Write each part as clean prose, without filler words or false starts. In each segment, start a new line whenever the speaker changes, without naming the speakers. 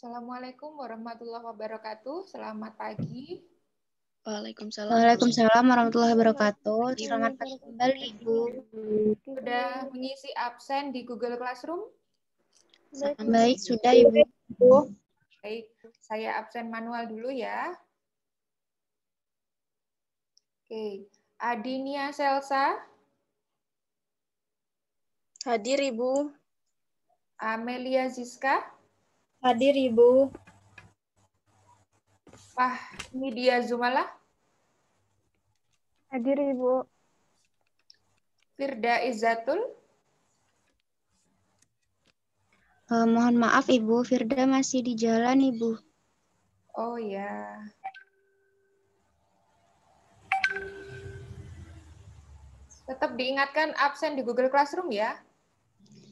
Assalamualaikum warahmatullahi wabarakatuh. Selamat pagi.
Waalaikumsalam.
Waalaikumsalam warahmatullahi wabarakatuh. Selamat pagi kembali, Ibu.
Sudah mengisi absen di Google Classroom?
Baik, sudah, Ibu.
Baik, saya absen manual dulu ya. Oke, Adinia Selsa.
Hadir, Ibu.
Amelia Zizka.
Hadir, Ibu.
Fahmidia Zumala.
Hadir, Ibu.
Firda Izzatul.
Mohon maaf, Ibu. Firda masih di jalan, Ibu.
Oh ya. Tetap diingatkan absen di Google Classroom ya.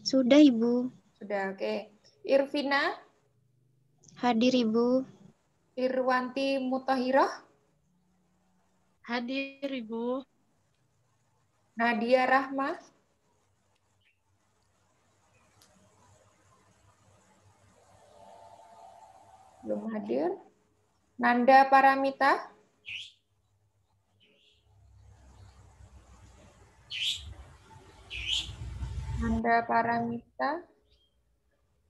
Sudah, Ibu.
Sudah, oke. Irvina.
Hadir, Ibu.
Irwanti Mutahirah.
Hadir, Ibu.
Nadia Rahma. Belum hadir. Nanda Paramita. Nanda Paramita.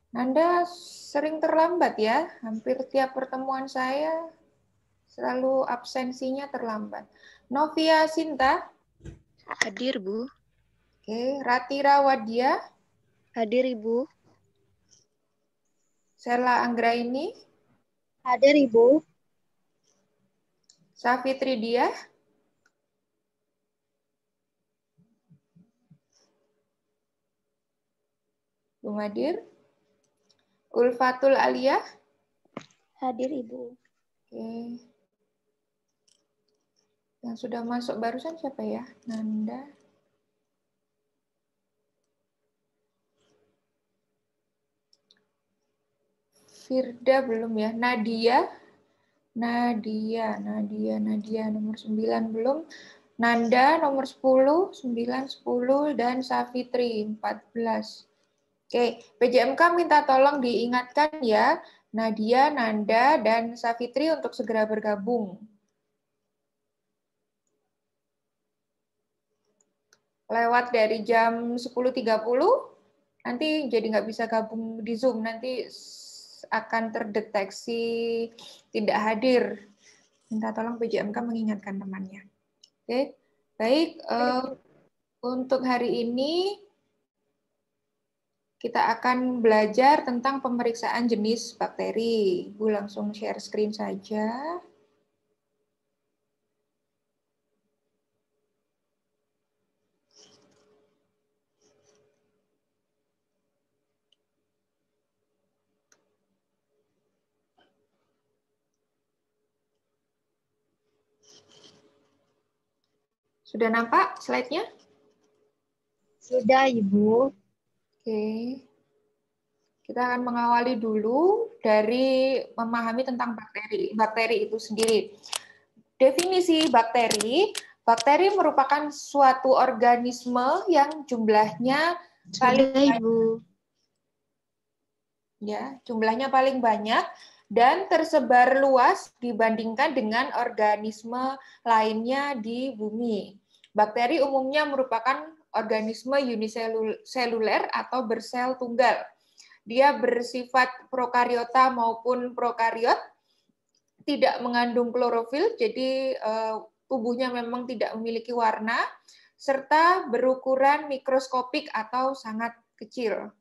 Nanda sering terlambat ya. Hampir tiap pertemuan saya selalu absensinya terlambat. Novia Sinta.
Hadir, Bu.
Oke, Ratira Wadia.
Hadir, Ibu.
Sela Anggraini.
Hadir, Ibu.
Safitri Diah. Belum hadir. Ulfatul Aliyah.
Hadir, Ibu.
Oke. Yang sudah masuk barusan siapa ya? Nanda. Firda belum ya. Nadia. Nadia nomor 9 belum. Nanda nomor 10, 9, 10 dan Safitri 14. Oke, PJMK minta tolong diingatkan ya, Nadia, Nanda dan Safitri untuk segera bergabung. Lewat dari jam 10.30 nanti jadi nggak bisa gabung di Zoom, nanti akan terdeteksi tidak hadir. Minta tolong PJMK mengingatkan temannya. Oke, baik. Untuk hari ini kita akan belajar tentang pemeriksaan jenis bakteri. Ibu langsung share screen saja. Sudah nampak slide-nya?
Sudah, Ibu.
Oke. Kita akan mengawali dulu dari memahami tentang bakteri. Bakteri itu sendiri. Definisi bakteri. Bakteri merupakan suatu organisme yang jumlahnya paling banyak.
Ibu.
Ya, jumlahnya paling banyak dan tersebar luas dibandingkan dengan organisme lainnya di bumi. Bakteri umumnya merupakan organisme uniseluler atau bersel tunggal. Dia bersifat prokariota maupun prokariot, tidak mengandung klorofil, jadi tubuhnya memang tidak memiliki warna, serta berukuran mikroskopik atau sangat kecil.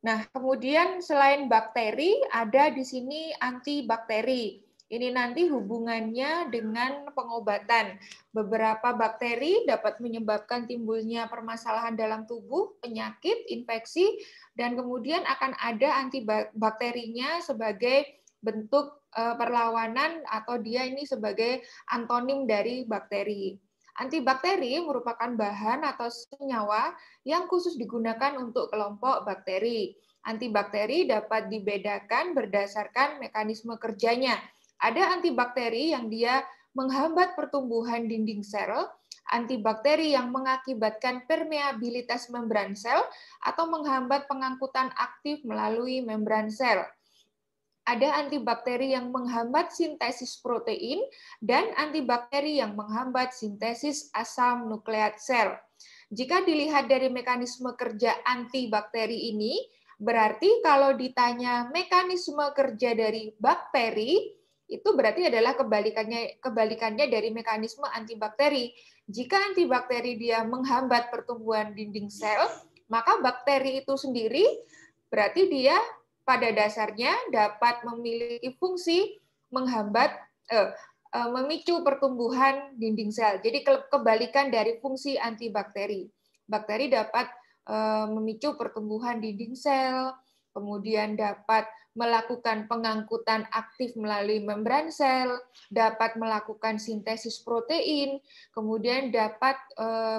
Nah, kemudian selain bakteri, ada di sini antibakteri. Ini nanti hubungannya dengan pengobatan. Beberapa bakteri dapat menyebabkan timbulnya permasalahan dalam tubuh, penyakit, infeksi, dan kemudian akan ada antibakterinya sebagai bentuk perlawanan atau dia ini sebagai antonim dari bakteri. Antibakteri merupakan bahan atau senyawa yang khusus digunakan untuk kelompok bakteri. Antibakteri dapat dibedakan berdasarkan mekanisme kerjanya. Ada antibakteri yang dia menghambat pertumbuhan dinding sel, antibakteri yang mengakibatkan permeabilitas membran sel, atau menghambat pengangkutan aktif melalui membran sel. ada antibakteri yang menghambat sintesis protein dan antibakteri yang menghambat sintesis asam nukleat sel. Jika dilihat dari mekanisme kerja antibakteri ini, berarti kalau ditanya mekanisme kerja dari bakteri, itu berarti adalah kebalikannya dari mekanisme antibakteri. Jika antibakteri dia menghambat pertumbuhan dinding sel, maka bakteri itu sendiri berarti dia pada dasarnya dapat memiliki fungsi menghambat memicu pertumbuhan dinding sel. Jadi kebalikan dari fungsi antibakteri. Bakteri dapat memicu pertumbuhan dinding sel, kemudian dapat melakukan pengangkutan aktif melalui membran sel, dapat melakukan sintesis protein, kemudian dapat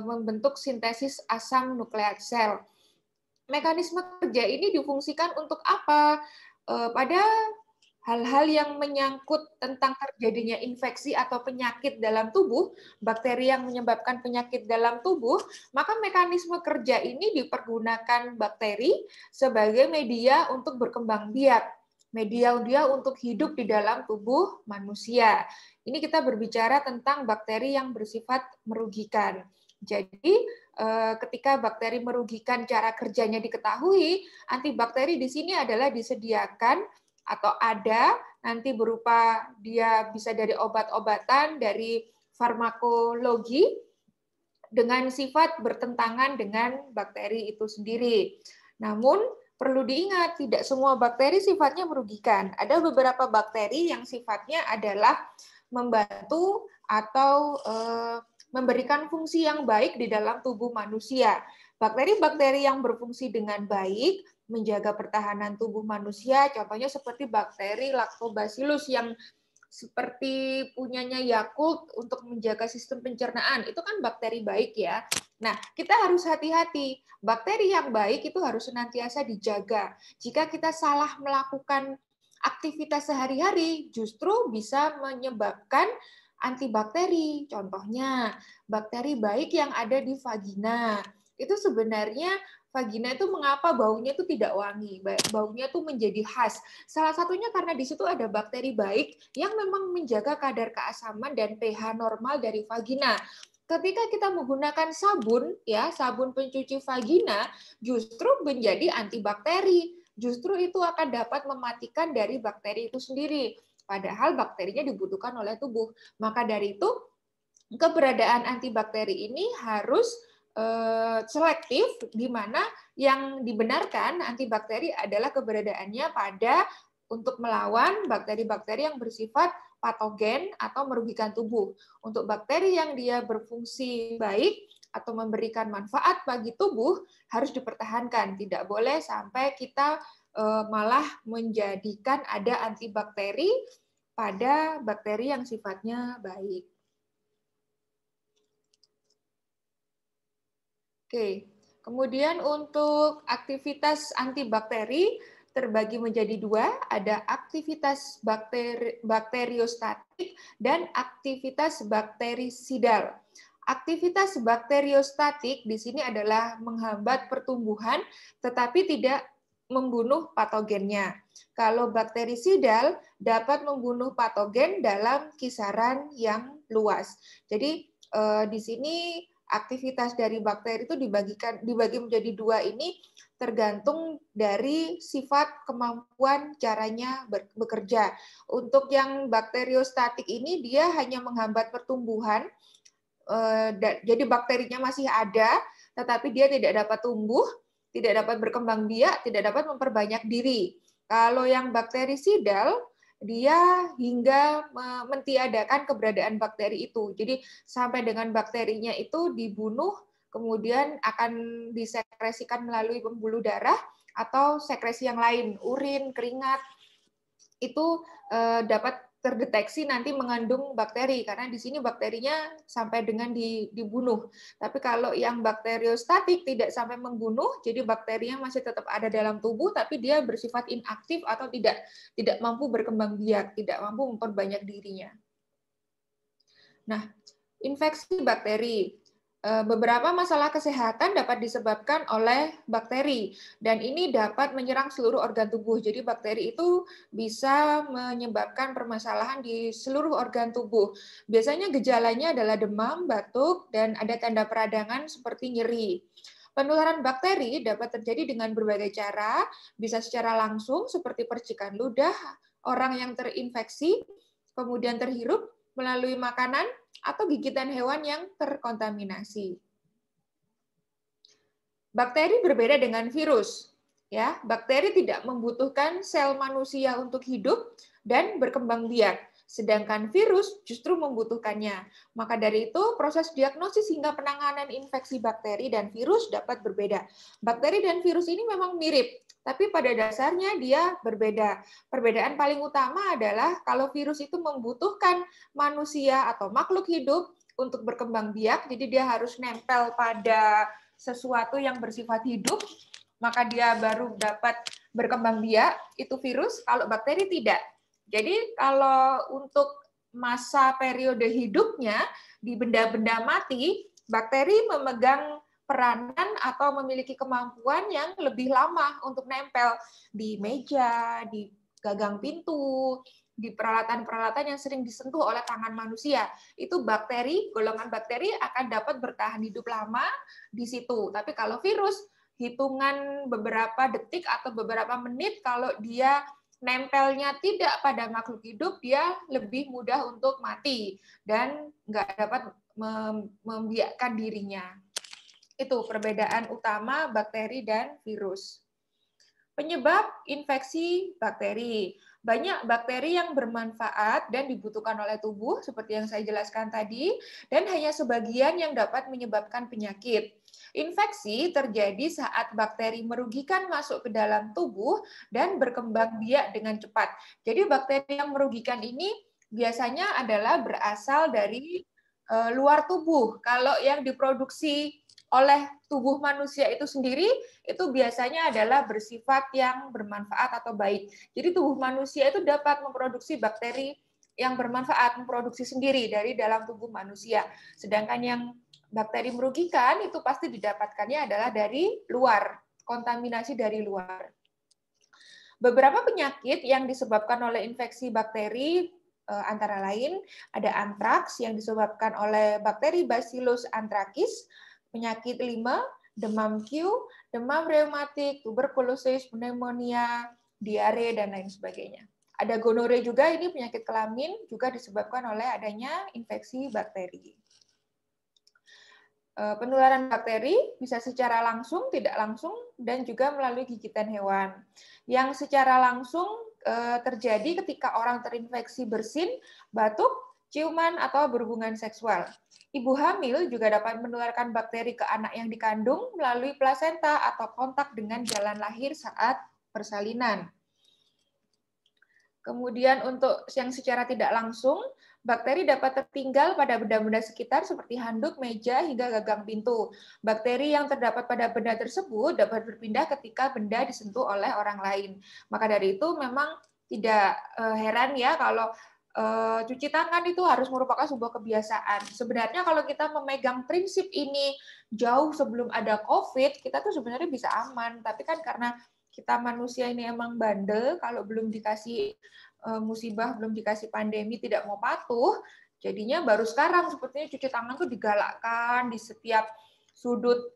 membentuk sintesis asam nukleat sel. Mekanisme kerja ini difungsikan untuk apa? Pada hal-hal yang menyangkut tentang terjadinya infeksi atau penyakit dalam tubuh, bakteri yang menyebabkan penyakit dalam tubuh, maka mekanisme kerja ini dipergunakan bakteri sebagai media untuk berkembang biak, media dia untuk hidup di dalam tubuh manusia. Ini kita berbicara tentang bakteri yang bersifat merugikan. Jadi ketika bakteri merugikan, cara kerjanya diketahui, antibakteri di sini adalah disediakan atau ada nanti berupa dia bisa dari obat-obatan, dari farmakologi dengan sifat bertentangan dengan bakteri itu sendiri. Namun perlu diingat, tidak semua bakteri sifatnya merugikan. Ada beberapa bakteri yang sifatnya adalah membantu atau memberikan fungsi yang baik di dalam tubuh manusia. Bakteri-bakteri yang berfungsi dengan baik, menjaga pertahanan tubuh manusia, contohnya seperti bakteri Lactobacillus yang seperti punyanya Yakult untuk menjaga sistem pencernaan, itu kan bakteri baik ya. Nah, kita harus hati-hati. Bakteri yang baik itu harus senantiasa dijaga. Jika kita salah melakukan aktivitas sehari-hari, justru bisa menyebabkan antibakteri. Contohnya, bakteri baik yang ada di vagina. Itu sebenarnya vagina itu mengapa baunya itu tidak wangi, baunya itu menjadi khas. Salah satunya karena di situ ada bakteri baik yang memang menjaga kadar keasaman dan pH normal dari vagina. Ketika kita menggunakan sabun, ya sabun pencuci vagina, justru menjadi antibakteri. Justru itu akan dapat mematikan dari bakteri itu sendiri. Padahal bakterinya dibutuhkan oleh tubuh. Maka dari itu, keberadaan antibakteri ini harus selektif, di mana yang dibenarkan antibakteri adalah keberadaannya pada untuk melawan bakteri-bakteri yang bersifat patogen atau merugikan tubuh. Untuk bakteri yang dia berfungsi baik atau memberikan manfaat bagi tubuh harus dipertahankan. Tidak boleh sampai kita malah menjadikan ada antibakteri pada bakteri yang sifatnya baik. Oke, kemudian untuk aktivitas antibakteri terbagi menjadi dua, ada aktivitas bakteriostatik dan aktivitas bakterisidal. Aktivitas bakteriostatik di sini adalah menghambat pertumbuhan tetapi tidak membunuh patogennya. Kalau bakterisidal dapat membunuh patogen dalam kisaran yang luas. Jadi di sini aktivitas dari bakteri itu dibagi menjadi dua ini tergantung dari sifat kemampuan caranya bekerja. Untuk yang bakteriostatik ini dia hanya menghambat pertumbuhan, jadi bakterinya masih ada, tetapi dia tidak dapat tumbuh, tidak dapat berkembang biak, tidak dapat memperbanyak diri. Kalau yang bakterisidal, dia hingga mentiadakan keberadaan bakteri itu. Jadi sampai dengan bakterinya itu dibunuh, kemudian akan disekresikan melalui pembuluh darah atau sekresi yang lain, urin, keringat, itu dapat terdeteksi nanti mengandung bakteri, karena di sini bakterinya sampai dengan dibunuh. Tapi kalau yang bakteriostatik tidak sampai membunuh, jadi bakterinya masih tetap ada dalam tubuh, tapi dia bersifat inaktif atau tidak mampu berkembang biak, tidak mampu memperbanyak dirinya. Nah, infeksi bakteri. Beberapa masalah kesehatan dapat disebabkan oleh bakteri, dan ini dapat menyerang seluruh organ tubuh. Jadi bakteri itu bisa menyebabkan permasalahan di seluruh organ tubuh. Biasanya gejalanya adalah demam, batuk, dan ada tanda peradangan seperti nyeri. Penularan bakteri dapat terjadi dengan berbagai cara, bisa secara langsung seperti percikan ludah orang yang terinfeksi, kemudian terhirup melalui makanan, atau gigitan hewan yang terkontaminasi. Bakteri berbeda dengan virus. Ya, bakteri tidak membutuhkan sel manusia untuk hidup dan berkembang biak, sedangkan virus justru membutuhkannya. Maka dari itu, proses diagnosis hingga penanganan infeksi bakteri dan virus dapat berbeda. Bakteri dan virus ini memang mirip, tapi pada dasarnya dia berbeda. Perbedaan paling utama adalah kalau virus itu membutuhkan manusia atau makhluk hidup untuk berkembang biak, jadi dia harus nempel pada sesuatu yang bersifat hidup, maka dia baru dapat berkembang biak, itu virus. Kalau bakteri tidak. Jadi kalau untuk masa periode hidupnya di benda-benda mati, bakteri memegang peranan atau memiliki kemampuan yang lebih lama untuk nempel di meja, di gagang pintu, di peralatan-peralatan yang sering disentuh oleh tangan manusia. Itu bakteri, golongan bakteri akan dapat bertahan hidup lama di situ. Tapi kalau virus, hitungan beberapa detik atau beberapa menit, kalau dia nempelnya tidak pada makhluk hidup, dia lebih mudah untuk mati dan nggak dapat membiakkan dirinya. Itu perbedaan utama bakteri dan virus. Penyebab infeksi bakteri. Banyak bakteri yang bermanfaat dan dibutuhkan oleh tubuh, seperti yang saya jelaskan tadi, dan hanya sebagian yang dapat menyebabkan penyakit. Infeksi terjadi saat bakteri merugikan masuk ke dalam tubuh dan berkembang biak dengan cepat. Jadi bakteri yang merugikan ini biasanya adalah berasal dari luar tubuh. Kalau yang diproduksi oleh tubuh manusia itu sendiri, itu biasanya adalah bersifat yang bermanfaat atau baik. Jadi tubuh manusia itu dapat memproduksi bakteri yang bermanfaat, memproduksi sendiri dari dalam tubuh manusia. Sedangkan yang bakteri merugikan itu pasti didapatkannya adalah dari luar, kontaminasi dari luar. Beberapa penyakit yang disebabkan oleh infeksi bakteri antara lain ada antraks yang disebabkan oleh bakteri Bacillus anthracis, penyakit 5, demam Q, demam reumatik, tuberkulosis, pneumonia, diare, dan lain sebagainya. Ada gonore juga, ini penyakit kelamin, juga disebabkan oleh adanya infeksi bakteri. Penularan bakteri bisa secara langsung, tidak langsung, dan juga melalui gigitan hewan. Yang secara langsung terjadi ketika orang terinfeksi bersin, batuk, ciuman, atau berhubungan seksual. Ibu hamil juga dapat menularkan bakteri ke anak yang dikandung melalui plasenta atau kontak dengan jalan lahir saat persalinan. Kemudian untuk yang secara tidak langsung, bakteri dapat tertinggal pada benda-benda sekitar seperti handuk, meja, hingga gagang pintu. Bakteri yang terdapat pada benda tersebut dapat berpindah ketika benda disentuh oleh orang lain. Maka dari itu memang tidak heran ya kalau cuci tangan itu harus merupakan sebuah kebiasaan. Sebenarnya kalau kita memegang prinsip ini jauh sebelum ada COVID, kita tuh sebenarnya bisa aman. Tapi kan karena kita manusia ini emang bandel, kalau belum dikasih musibah, belum dikasih pandemi, tidak mau patuh, jadinya baru sekarang sepertinya cuci tangan tuh digalakkan di setiap sudut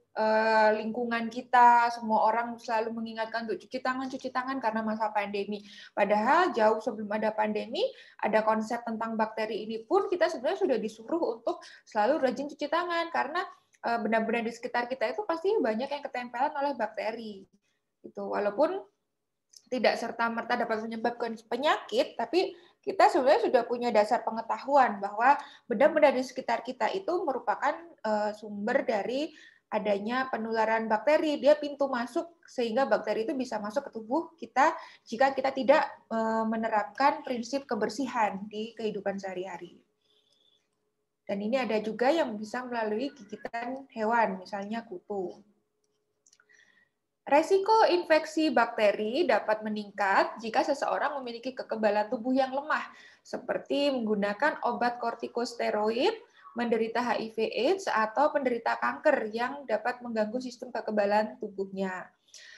lingkungan kita, semua orang selalu mengingatkan untuk cuci tangan karena masa pandemi. Padahal jauh sebelum ada pandemi, ada konsep tentang bakteri ini pun kita sebenarnya sudah disuruh untuk selalu rajin cuci tangan, karena benda-benda di sekitar kita itu pasti banyak yang ketempelan oleh bakteri. Itu walaupun tidak serta-merta dapat menyebabkan penyakit, tapi kita sebenarnya sudah punya dasar pengetahuan bahwa benda-benda di sekitar kita itu merupakan sumber dari adanya penularan bakteri. Dia pintu masuk sehingga bakteri itu bisa masuk ke tubuh kita jika kita tidak menerapkan prinsip kebersihan di kehidupan sehari-hari. Dan ini ada juga yang bisa melalui gigitan hewan, misalnya kutu. Resiko infeksi bakteri dapat meningkat jika seseorang memiliki kekebalan tubuh yang lemah, seperti menggunakan obat kortikosteroid, menderita HIV/AIDS atau penderita kanker yang dapat mengganggu sistem kekebalan tubuhnya.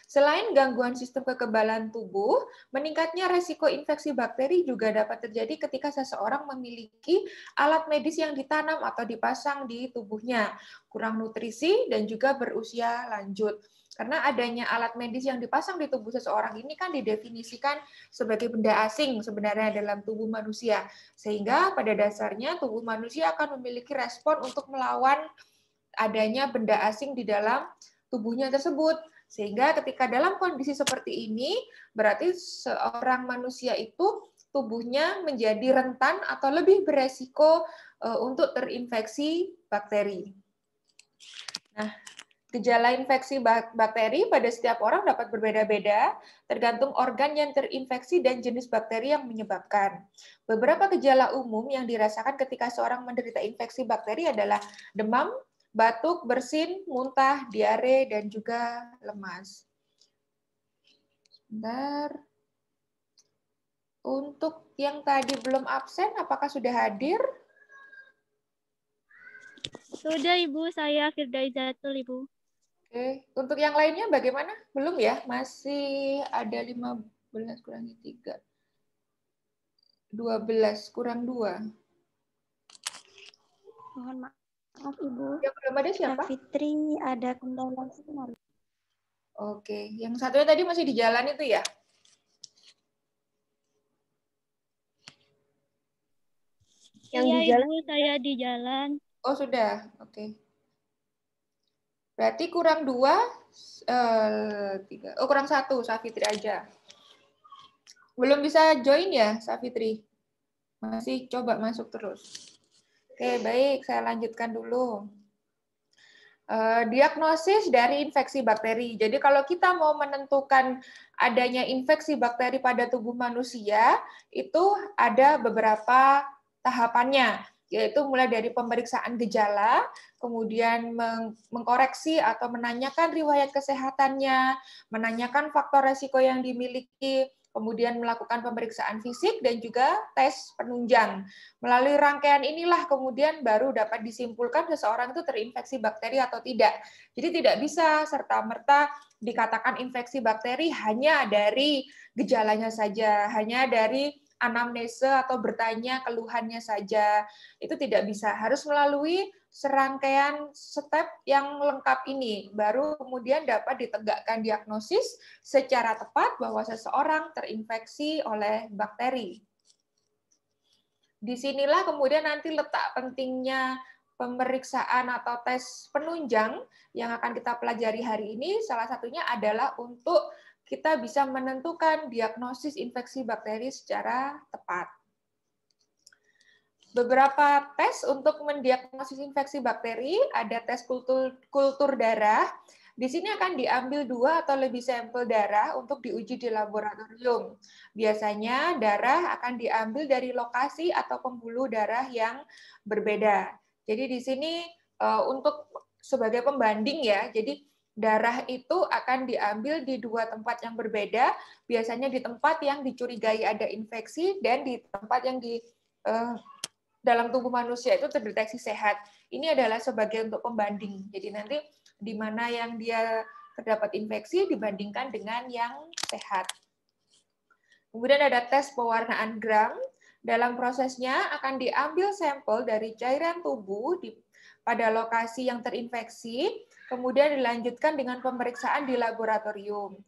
Selain gangguan sistem kekebalan tubuh, meningkatnya resiko infeksi bakteri juga dapat terjadi ketika seseorang memiliki alat medis yang ditanam atau dipasang di tubuhnya, kurang nutrisi, dan juga berusia lanjut. Karena adanya alat medis yang dipasang di tubuh seseorang ini kan didefinisikan sebagai benda asing sebenarnya dalam tubuh manusia. Sehingga pada dasarnya tubuh manusia akan memiliki respon untuk melawan adanya benda asing di dalam tubuhnya tersebut. Sehingga ketika dalam kondisi seperti ini, berarti seorang manusia itu tubuhnya menjadi rentan atau lebih beresiko untuk terinfeksi bakteri. Nah, gejala infeksi bakteri pada setiap orang dapat berbeda-beda, tergantung organ yang terinfeksi dan jenis bakteri yang menyebabkan. Beberapa gejala umum yang dirasakan ketika seorang menderita infeksi bakteri adalah demam, batuk, bersin, muntah, diare, dan juga lemas. Sebentar. Untuk yang tadi belum absen, apakah sudah hadir?
Sudah, Ibu. Saya Firda Izatul, Ibu.
Oke, untuk yang lainnya bagaimana? Belum ya? Masih ada 15 kurangi 3. 12 kurang 2.
Mohon maaf, Ibu.
Yang belum ada siapa?
Fitri ada kendala sinyal.
Oke, yang satunya tadi masih di jalan itu ya?
Yang di jalan. Ibu, saya di jalan.
Oh, sudah. Oke. Berarti kurang 2, 3. Oh, kurang 1, Safitri aja. Belum bisa join ya, Safitri? Masih coba masuk terus. Oke, baik. Saya lanjutkan dulu. Diagnosis dari infeksi bakteri. Jadi kalau kita mau menentukan adanya infeksi bakteri pada tubuh manusia, itu ada beberapa tahapannya, yaitu mulai dari pemeriksaan gejala, kemudian mengkoreksi atau menanyakan riwayat kesehatannya, menanyakan faktor resiko yang dimiliki, kemudian melakukan pemeriksaan fisik dan juga tes penunjang. Melalui rangkaian inilah kemudian baru dapat disimpulkan seseorang itu terinfeksi bakteri atau tidak. Jadi tidak bisa serta-merta dikatakan infeksi bakteri hanya dari gejalanya saja, hanya dari anamnese atau bertanya keluhannya saja. Itu tidak bisa, harus melalui serangkaian step yang lengkap ini, baru kemudian dapat ditegakkan diagnosis secara tepat bahwa seseorang terinfeksi oleh bakteri. Disinilah kemudian nanti letak pentingnya pemeriksaan atau tes penunjang yang akan kita pelajari hari ini, salah satunya adalah untuk kita bisa menentukan diagnosis infeksi bakteri secara tepat. Beberapa tes untuk mendiagnosis infeksi bakteri, ada tes kultur darah. Di sini akan diambil 2 atau lebih sampel darah untuk diuji di laboratorium. Biasanya darah akan diambil dari lokasi atau pembuluh darah yang berbeda. Jadi di sini untuk sebagai pembanding ya, jadi darah itu akan diambil di 2 tempat yang berbeda, biasanya di tempat yang dicurigai ada infeksi dan di tempat yang dalam tubuh manusia itu terdeteksi sehat. Ini adalah sebagai untuk pembanding. Jadi nanti di mana yang dia terdapat infeksi dibandingkan dengan yang sehat. Kemudian ada tes pewarnaan Gram. Dalam prosesnya akan diambil sampel dari cairan tubuh pada lokasi yang terinfeksi, kemudian dilanjutkan dengan pemeriksaan di laboratorium.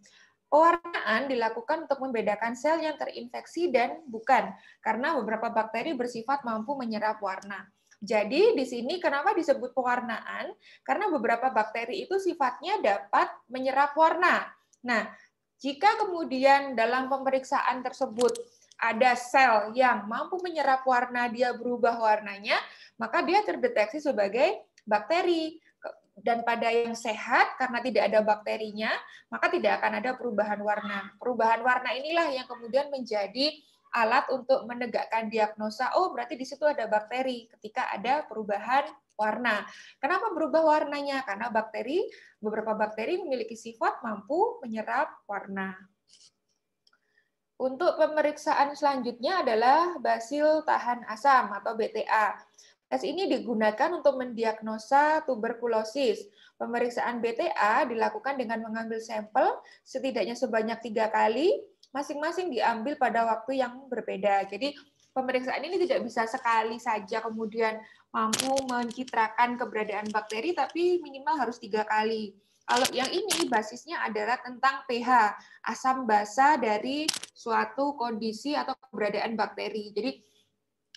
Pewarnaan dilakukan untuk membedakan sel yang terinfeksi dan bukan, karena beberapa bakteri bersifat mampu menyerap warna. Jadi di sini kenapa disebut pewarnaan? Karena beberapa bakteri itu sifatnya dapat menyerap warna. Nah, jika kemudian dalam pemeriksaan tersebut ada sel yang mampu menyerap warna, dia berubah warnanya, maka dia terdeteksi sebagai bakteri. Dan pada yang sehat, karena tidak ada bakterinya, maka tidak akan ada perubahan warna. Perubahan warna inilah yang kemudian menjadi alat untuk menegakkan diagnosa, oh berarti di situ ada bakteri ketika ada perubahan warna. Kenapa berubah warnanya? Karena beberapa bakteri memiliki sifat mampu menyerap warna. Untuk pemeriksaan selanjutnya adalah basil tahan asam atau BTA. Tes ini digunakan untuk mendiagnosa tuberkulosis. Pemeriksaan BTA dilakukan dengan mengambil sampel setidaknya sebanyak 3 kali, masing-masing diambil pada waktu yang berbeda. Jadi pemeriksaan ini tidak bisa sekali saja kemudian mampu mencitrakan keberadaan bakteri, tapi minimal harus 3 kali. Kalau yang ini basisnya adalah tentang pH, asam basa dari suatu kondisi atau keberadaan bakteri. Jadi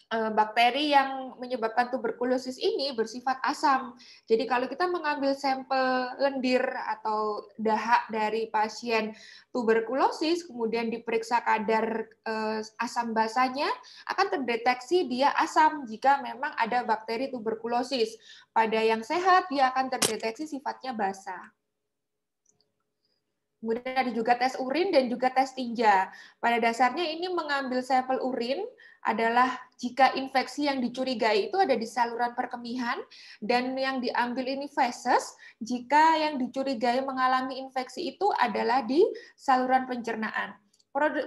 bakteri yang menyebabkan tuberkulosis ini bersifat asam. Jadi kalau kita mengambil sampel lendir atau dahak dari pasien tuberkulosis, kemudian diperiksa kadar asam basanya, akan terdeteksi dia asam jika memang ada bakteri tuberkulosis. Pada yang sehat, dia akan terdeteksi sifatnya basa. Kemudian ada juga tes urin dan juga tes tinja. Pada dasarnya ini mengambil sampel urin adalah jika infeksi yang dicurigai itu ada di saluran perkemihan, dan yang diambil ini feses jika yang dicurigai mengalami infeksi itu adalah di saluran pencernaan.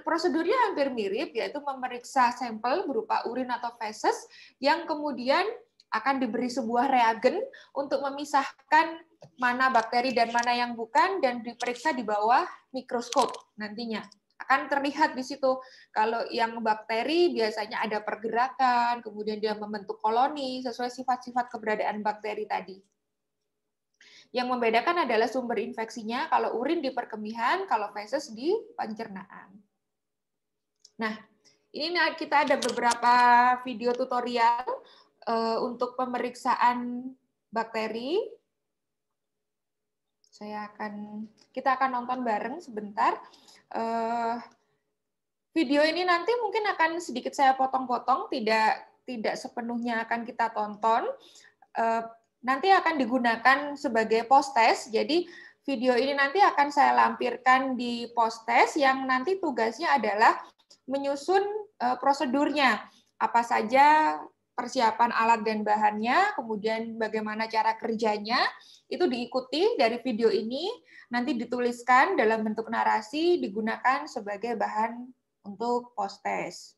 Prosedurnya hampir mirip, yaitu memeriksa sampel berupa urin atau feses yang kemudian akan diberi sebuah reagen untuk memisahkan mana bakteri dan mana yang bukan, dan diperiksa di bawah mikroskop nantinya. Akan terlihat di situ kalau yang bakteri biasanya ada pergerakan, kemudian dia membentuk koloni sesuai sifat-sifat keberadaan bakteri tadi. Yang membedakan adalah sumber infeksinya, kalau urin di perkemihan, kalau feses di pencernaan. Nah, ini kita ada beberapa video tutorial untuk pemeriksaan bakteri. Kita akan nonton bareng sebentar. Video ini nanti mungkin akan sedikit saya potong-potong, tidak sepenuhnya akan kita tonton. Nanti akan digunakan sebagai post-test. Jadi video ini nanti akan saya lampirkan di post-test yang nanti tugasnya adalah menyusun prosedurnya. Apa saja persiapan alat dan bahannya, kemudian bagaimana cara kerjanya, itu diikuti dari video ini, nanti dituliskan dalam bentuk narasi, digunakan sebagai bahan untuk post-test.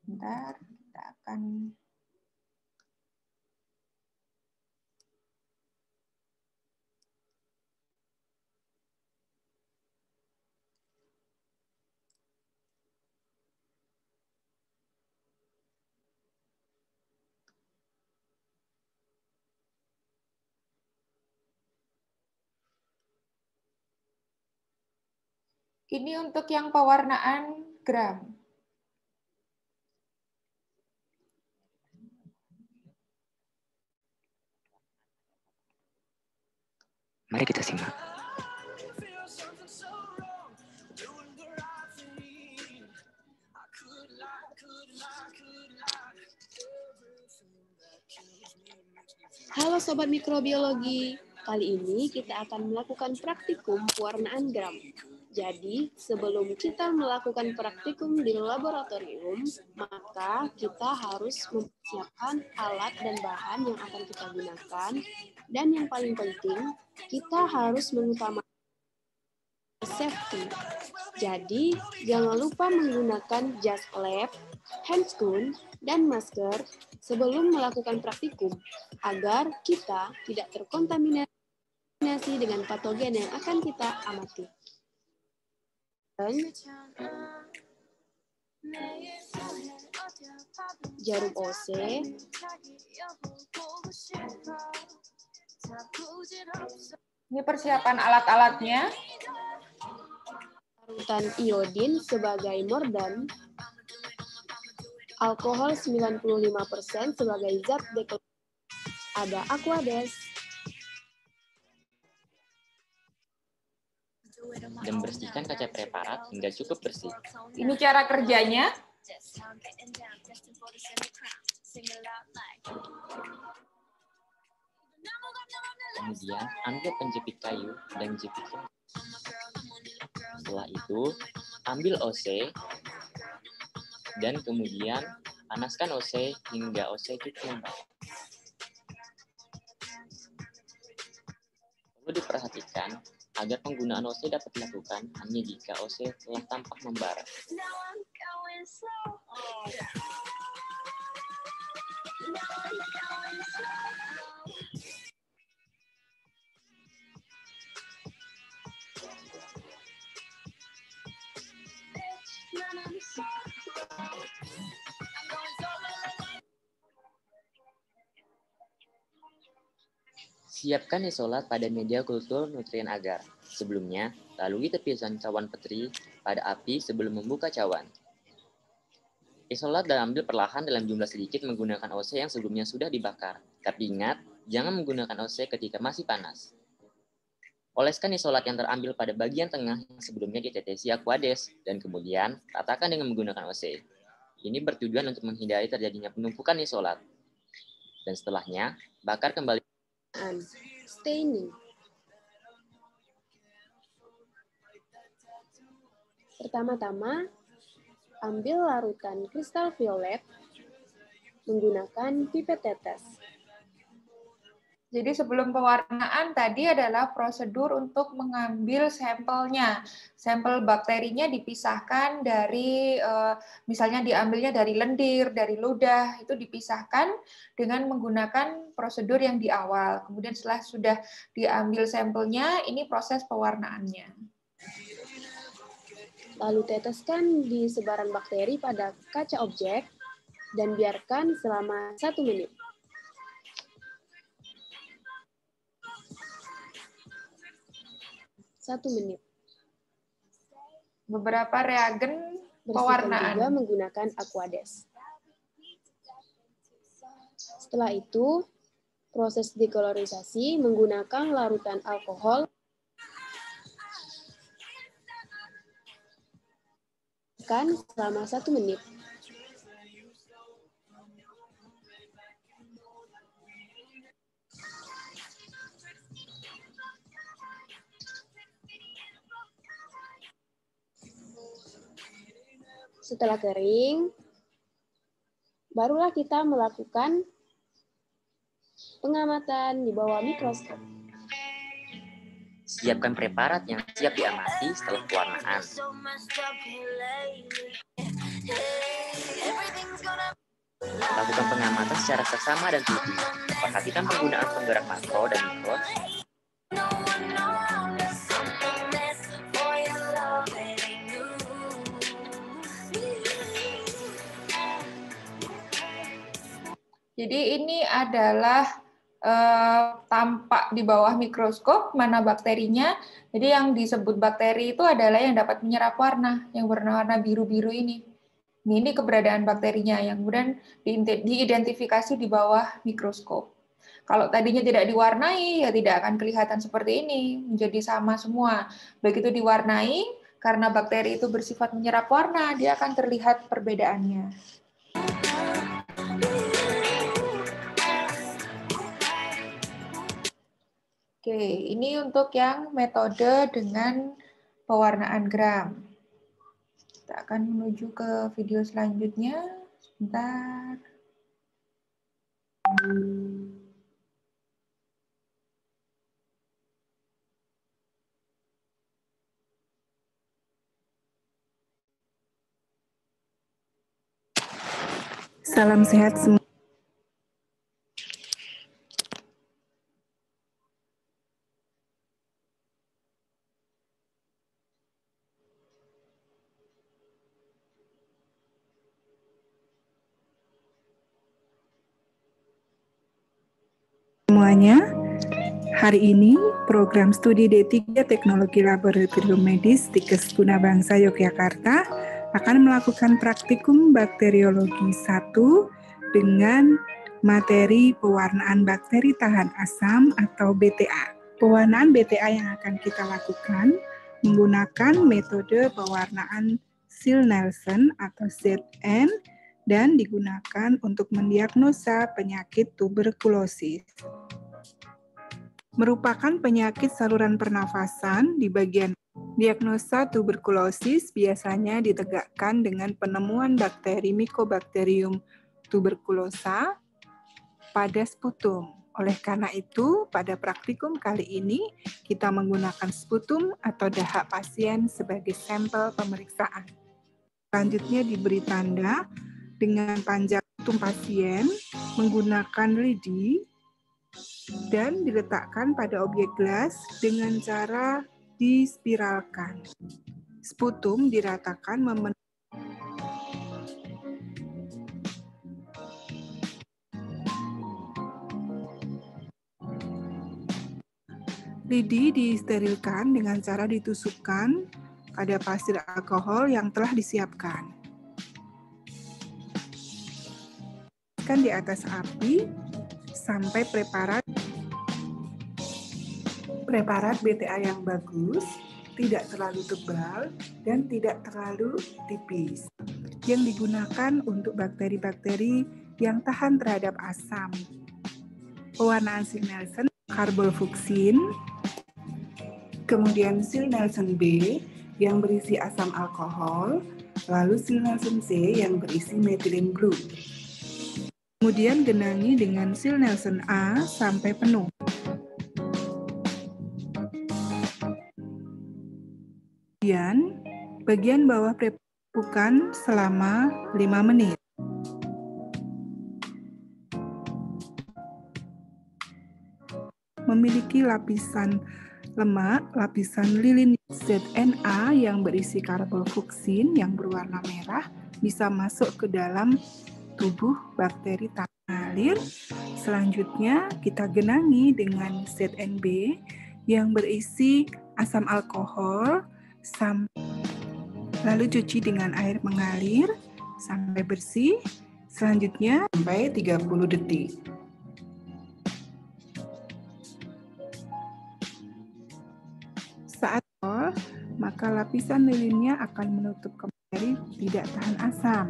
Sebentar, kita akan... Ini untuk yang pewarnaan gram.
Mari kita simak.
Halo Sobat Mikrobiologi, kali ini kita akan melakukan praktikum pewarnaan gram. Jadi, sebelum kita melakukan praktikum di laboratorium, maka kita harus mempersiapkan alat dan bahan yang akan kita gunakan. Dan yang paling penting, kita harus mengutamakan safety. Jadi, jangan lupa menggunakan jas lab, handscoon, dan masker sebelum melakukan praktikum, agar kita tidak terkontaminasi dengan patogen yang akan kita amati. Jarum OC,
ini persiapan alat-alatnya.
Parutan iodin sebagai mordant, alkohol 95% sebagai zat dekolorisasi, ada Aquades,
dan bersihkan kaca preparat hingga cukup bersih.
Ini cara kerjanya.
Kemudian ambil penjepit kayu dan jepitkan. Setelah itu ambil OC dan kemudian panaskan OC hingga OC itu membara. Perlu diperhatikan agar penggunaan OC dapat dilakukan hanya jika OC telah tampak membara.
aktif.
Siapkan isolat pada media kultur nutrien agar. Sebelumnya, lalui tepisan cawan petri pada api sebelum membuka cawan. Isolat dan ambil perlahan dalam jumlah sedikit menggunakan OC yang sebelumnya sudah dibakar. Tapi ingat, jangan menggunakan OC ketika masih panas. Oleskan isolat yang terambil pada bagian tengah yang sebelumnya ditetesi Aquades, dan kemudian ratakan dengan menggunakan OC. Ini bertujuan untuk menghindari terjadinya penumpukan isolat. Dan setelahnya, bakar kembali.
Staining. Pertama-tama, ambil larutan kristal violet menggunakan pipet tetes.
Jadi sebelum pewarnaan tadi adalah prosedur untuk mengambil sampelnya. Sampel bakterinya dipisahkan dari, misalnya diambilnya dari lendir, dari ludah, itu dipisahkan dengan menggunakan prosedur yang di awal. Kemudian setelah sudah diambil sampelnya, ini proses pewarnaannya.
Lalu teteskan di sebaran bakteri pada kaca objek dan biarkan selama 1 menit.
Beberapa reagen
Bersihkan
pewarnaan.
juga menggunakan Aquades. Setelah itu, proses dekolorisasi menggunakan larutan alkohol selama 1 menit. Setelah kering, barulah kita melakukan pengamatan di bawah mikroskop.
Siapkan preparat yang siap diamati setelah pewarnaan. Lakukan pengamatan secara seksama dan teliti. Perhatikan penggunaan penggerak makro dan mikro.
Jadi ini adalah tampak di bawah mikroskop mana bakterinya. Jadi yang disebut bakteri itu adalah yang dapat menyerap warna, yang berwarna biru-biru ini. Ini keberadaan bakterinya yang kemudian diidentifikasi di bawah mikroskop. Kalau tadinya tidak diwarnai, ya tidak akan kelihatan seperti ini, menjadi sama semua. Begitu diwarnai, karena bakteri itu bersifat menyerap warna, dia akan terlihat perbedaannya. Oke, ini untuk yang metode dengan pewarnaan gram. Kita akan menuju ke video selanjutnya. Sebentar.
Salam sehat semua. Semuanya, hari ini program studi D3 Teknologi Laboratorium Medis Stikes Guna Bangsa Yogyakarta akan melakukan praktikum bakteriologi 1 dengan materi pewarnaan bakteri tahan asam atau BTA. Pewarnaan BTA yang akan kita lakukan menggunakan metode pewarnaan Ziehl-Neelsen atau ZN dan digunakan untuk mendiagnosa penyakit tuberkulosis. Merupakan penyakit saluran pernafasan di bagian diagnosa tuberkulosis biasanya ditegakkan dengan penemuan bakteri Mycobacterium tuberculosa pada sputum. Oleh karena itu, pada praktikum kali ini kita menggunakan sputum atau dahak pasien sebagai sampel pemeriksaan. Selanjutnya diberi tanda dengan panjang sputum pasien menggunakan lidi dan diletakkan pada objek gelas dengan cara dispiralkan. Sputum diratakan lidi disterilkan dengan cara ditusukkan pada pasir alkohol yang telah disiapkan. Di atas api sampai preparat BTA yang bagus, tidak terlalu tebal dan tidak terlalu tipis, yang digunakan untuk bakteri-bakteri yang tahan terhadap asam. Pewarnaan sil Nelson karbofluksin, kemudian sil Nelson B yang berisi asam alkohol, lalu sil Nelson C yang berisi methylene blue. Kemudian genangi dengan sil Nelson A sampai penuh. Kemudian, bagian bawah prepukan selama 5 menit. Memiliki lapisan lemak, lapisan lilin ZNA yang berisi karbofluksin yang berwarna merah bisa masuk ke dalam tubuh bakteri tanpa mengalir. Selanjutnya kita genangi dengan ZNB yang berisi asam alkohol, lalu cuci dengan air mengalir sampai bersih. Selanjutnya sampai 30 detik. Saat maka lapisan lilinnya akan menutup bakteri tidak tahan asam.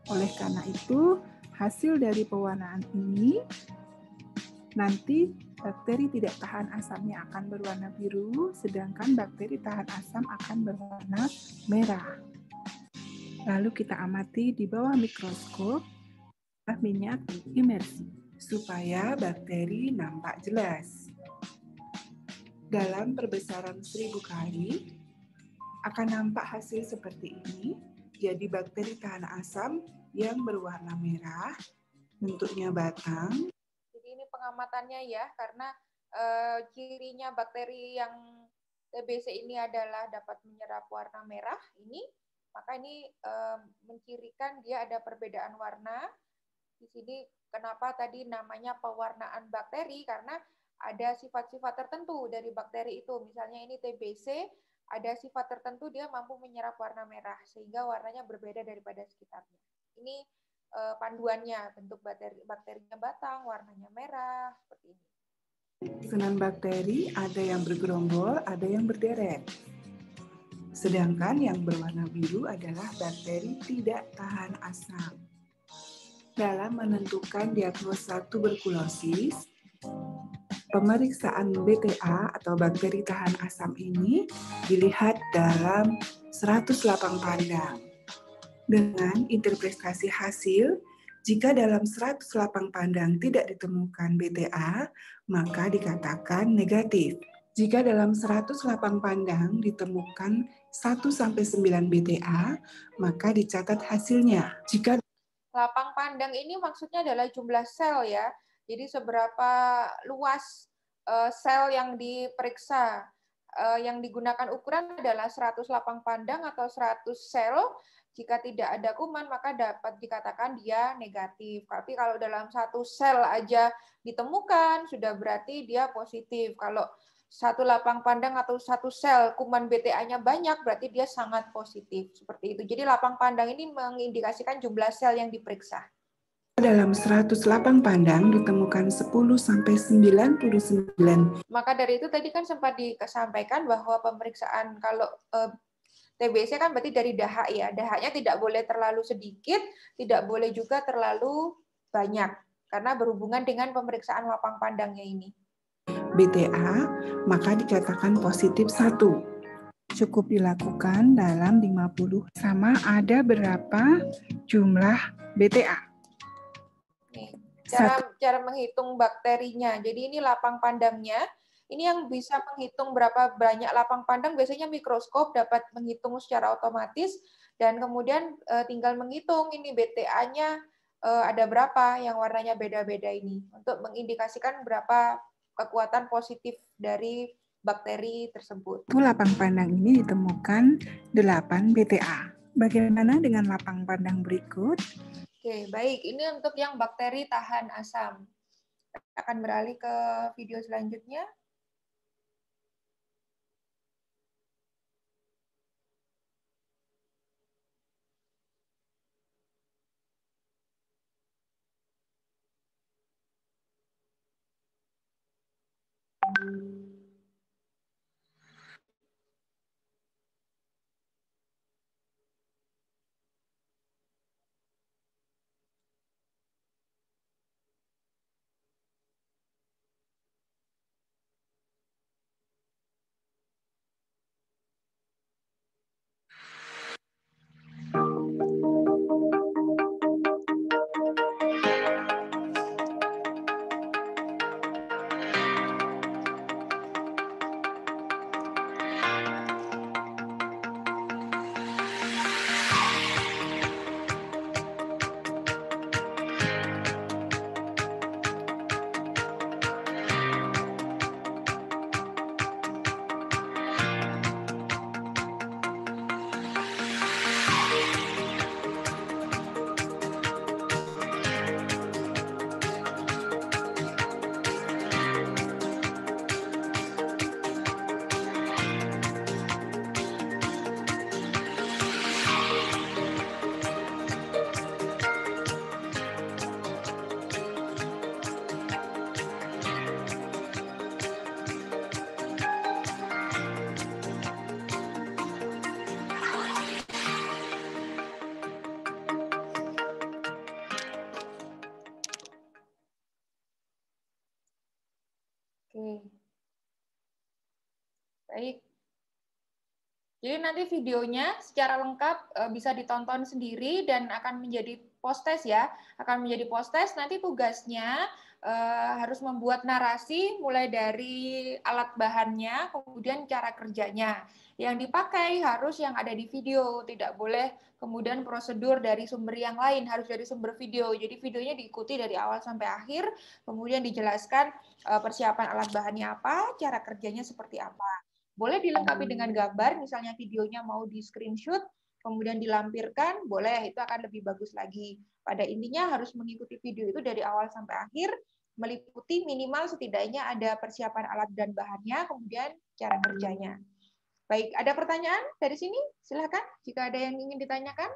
Oleh karena itu, hasil dari pewarnaan ini, nanti bakteri tidak tahan asamnya akan berwarna biru, sedangkan bakteri tahan asam akan berwarna merah. Lalu kita amati di bawah mikroskop minyak imersi, supaya bakteri nampak jelas. Dalam perbesaran 1000 kali, akan nampak hasil seperti ini. Jadi bakteri tahan asam yang berwarna merah, bentuknya batang.
Jadi ini pengamatannya ya, karena cirinya bakteri yang TBC ini adalah dapat menyerap warna merah ini, maka ini mencirikan dia ada perbedaan warna. Di sini kenapa tadi namanya pewarnaan bakteri, karena ada sifat-sifat tertentu dari bakteri itu. Misalnya ini TBC, ada sifat tertentu dia mampu menyerap warna merah, sehingga warnanya berbeda daripada sekitarnya. Ini panduannya, bentuk bakterinya batang, warnanya merah, seperti ini.
Susunan bakteri ada yang bergerombol, ada yang berderet. Sedangkan yang berwarna biru adalah bakteri tidak tahan asam. Dalam menentukan diagnosa tuberkulosis, pemeriksaan BTA atau bakteri tahan asam ini dilihat dalam 100 lapang pandang. Dengan interpretasi hasil, jika dalam 100 lapang pandang tidak ditemukan BTA, maka dikatakan negatif. Jika dalam 100 lapang pandang ditemukan 1-9 BTA, maka dicatat hasilnya. Jika
lapang pandang ini maksudnya adalah jumlah sel ya. Jadi seberapa luas sel yang diperiksa. Yang digunakan ukuran adalah 100 lapang pandang atau 100 sel. Jika tidak ada kuman, maka dapat dikatakan dia negatif. Tapi kalau dalam 1 sel aja ditemukan, sudah berarti dia positif. Kalau 1 lapang pandang atau 1 sel kuman BTA-nya banyak, berarti dia sangat positif. Seperti itu. Jadi lapang pandang ini mengindikasikan jumlah sel yang diperiksa.
Dalam 100 lapang pandang ditemukan 10-99.
Maka dari itu tadi kan sempat disampaikan bahwa pemeriksaan kalau TBC kan berarti dari dahak ya. Dahaknya tidak boleh terlalu sedikit, tidak boleh juga terlalu banyak. Karena berhubungan dengan pemeriksaan lapang pandangnya ini.
BTA, maka dikatakan positif 1. Cukup dilakukan dalam 50 sama ada berapa jumlah BTA.
Cara menghitung bakterinya. Jadi ini lapang pandangnya. Ini yang bisa menghitung berapa banyak lapang pandang, biasanya mikroskop dapat menghitung secara otomatis, dan kemudian tinggal menghitung ini BTA-nya ada berapa yang warnanya beda-beda ini untuk mengindikasikan berapa kekuatan positif dari bakteri tersebut.
Lapang pandang ini ditemukan 8 BTA. Bagaimana dengan lapang pandang berikut?
Oke, baik. Ini untuk yang bakteri tahan asam. Kita akan beralih ke video selanjutnya. Oke. Baik. Jadi nanti videonya secara lengkap bisa ditonton sendiri dan akan menjadi post-test ya. Akan menjadi post-test, nanti tugasnya harus membuat narasi mulai dari alat bahannya, kemudian cara kerjanya. Yang dipakai harus yang ada di video, tidak boleh kemudian prosedur dari sumber yang lain, harus dari sumber video. Jadi videonya diikuti dari awal sampai akhir, kemudian dijelaskan persiapan alat bahannya apa, cara kerjanya seperti apa. Boleh dilengkapi dengan gambar, misalnya videonya mau di screenshot, kemudian dilampirkan, boleh, itu akan lebih bagus lagi. Pada intinya harus mengikuti video itu dari awal sampai akhir, meliputi minimal setidaknya ada persiapan alat dan bahannya, kemudian cara kerjanya. Baik, ada pertanyaan dari sini? Silakan, jika ada yang ingin ditanyakan.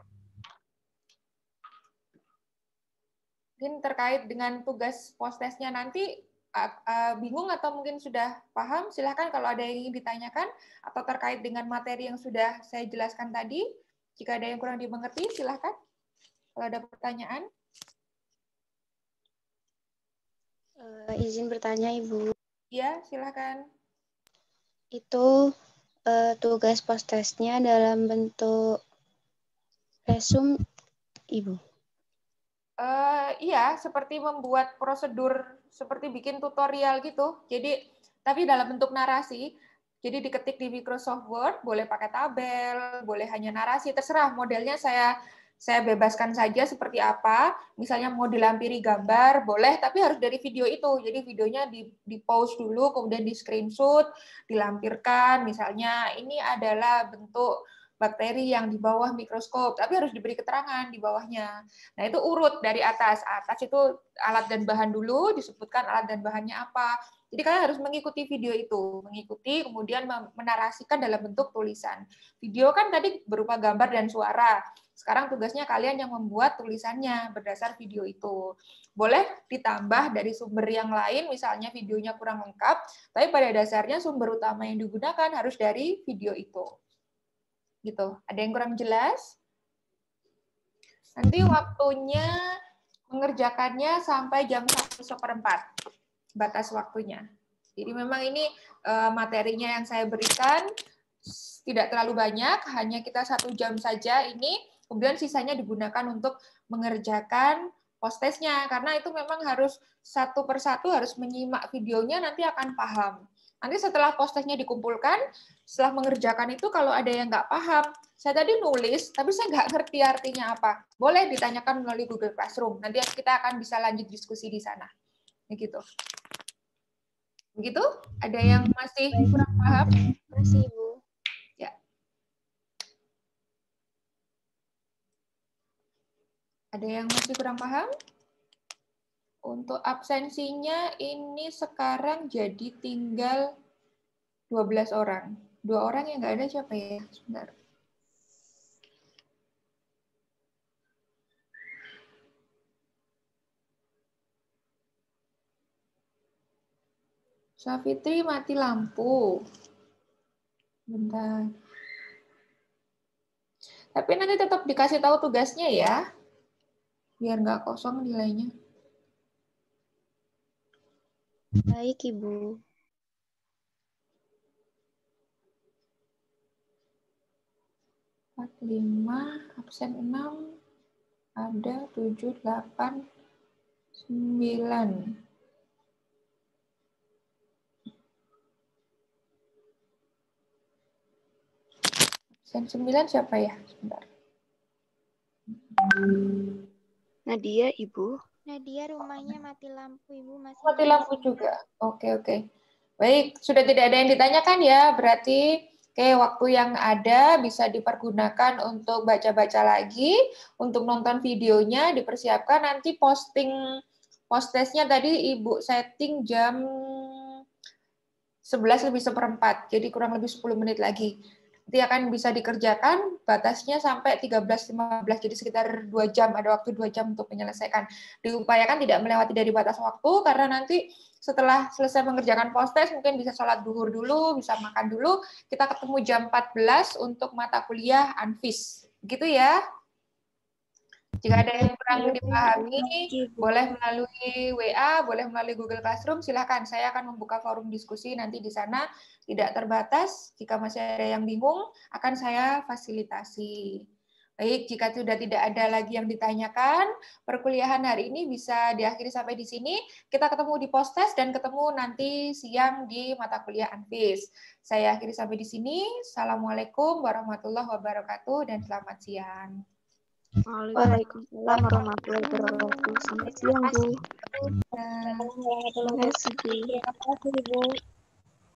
Mungkin terkait dengan tugas post-testnya nanti, bingung atau mungkin sudah paham, silahkan kalau ada yang ingin ditanyakan, atau terkait dengan materi yang sudah saya jelaskan tadi, jika ada yang kurang dimengerti, silahkan. Kalau ada pertanyaan.
Izin bertanya, Ibu.
Ya, silahkan.
Itu tugas post-testnya dalam bentuk resume, Ibu?
Iya, seperti membuat prosedur, seperti bikin tutorial gitu. Jadi, tapi dalam bentuk narasi. Jadi diketik di Microsoft Word, boleh pakai tabel, boleh hanya narasi, terserah modelnya saya bebaskan saja seperti apa. Misalnya mau dilampiri gambar, boleh, tapi harus dari video itu. Jadi videonya di pause dulu, kemudian di screenshot, dilampirkan. Misalnya ini adalah bentuk bakteri yang di bawah mikroskop, tapi harus diberi keterangan di bawahnya. Nah, itu urut dari atas. Atas itu alat dan bahan dulu, disebutkan alat dan bahannya apa. Jadi kalian harus mengikuti video itu, mengikuti kemudian menarasikan dalam bentuk tulisan. Video kan tadi berupa gambar dan suara. Sekarang tugasnya kalian yang membuat tulisannya berdasar video itu. Boleh ditambah dari sumber yang lain, misalnya videonya kurang lengkap, tapi pada dasarnya sumber utama yang digunakan harus dari video itu. Gitu. Ada yang kurang jelas? Nanti waktunya mengerjakannya sampai jam 1:04. Batas waktunya. Jadi memang ini materinya yang saya berikan tidak terlalu banyak, hanya kita 1 jam saja ini, kemudian sisanya digunakan untuk mengerjakan post-testnya, karena itu memang harus satu persatu harus menyimak videonya, nanti akan paham. Nanti setelah post-testnya dikumpulkan, setelah mengerjakan itu kalau ada yang nggak paham, saya tadi nulis, tapi saya nggak ngerti artinya apa. Boleh ditanyakan melalui Google Classroom. Nanti kita akan bisa lanjut diskusi di sana. Begitu. Begitu? Ada yang masih kurang paham?
Masih, Ibu.
Ya. Ada yang masih kurang paham? Untuk absensinya ini sekarang jadi tinggal 12 orang. 2 orang yang nggak ada siapa ya? Sebentar. Safitri mati lampu. Bentar. Tapi nanti tetap dikasih tahu tugasnya ya. Biar nggak kosong nilainya.
Baik, Ibu.
Empat, 5, absen 6, ada 7, 8, 9. Absen 9 siapa ya? Sebentar.
Nadia, Ibu.
Nadia rumahnya mati lampu, Ibu. Masih
Mati
nyala
lampu
sebentar.
juga. Oke. Baik, sudah tidak ada yang ditanyakan ya. Berarti waktu yang ada bisa dipergunakan untuk baca-baca lagi, untuk nonton videonya, dipersiapkan nanti posting post-testnya tadi Ibu setting jam 11:04, jadi kurang lebih 10 menit lagi. Nanti akan bisa dikerjakan, batasnya sampai 13:15, jadi sekitar 2 jam, ada waktu 2 jam untuk menyelesaikan. Diupayakan tidak melewati dari batas waktu, karena nanti setelah selesai mengerjakan post-test, mungkin bisa sholat duhur dulu, bisa makan dulu, kita ketemu jam 14 untuk mata kuliah Anfis. Gitu ya. Jika ada yang kurang dipahami, boleh melalui WA, boleh melalui Google Classroom, silakan. Saya akan membuka forum diskusi nanti di sana, tidak terbatas. Jika masih ada yang bingung, akan saya fasilitasi. Baik, jika sudah tidak ada lagi yang ditanyakan, perkuliahan hari ini bisa diakhiri sampai di sini. Kita ketemu di post-test dan ketemu nanti siang di mata kuliah Anfis. Saya akhiri sampai di sini. Assalamualaikum warahmatullahi wabarakatuh dan selamat siang.
Waalaikumsalam warahmatullahi wabarakatuh. Selamat siang, Bu.
Nah.
Terima kasih, Bu.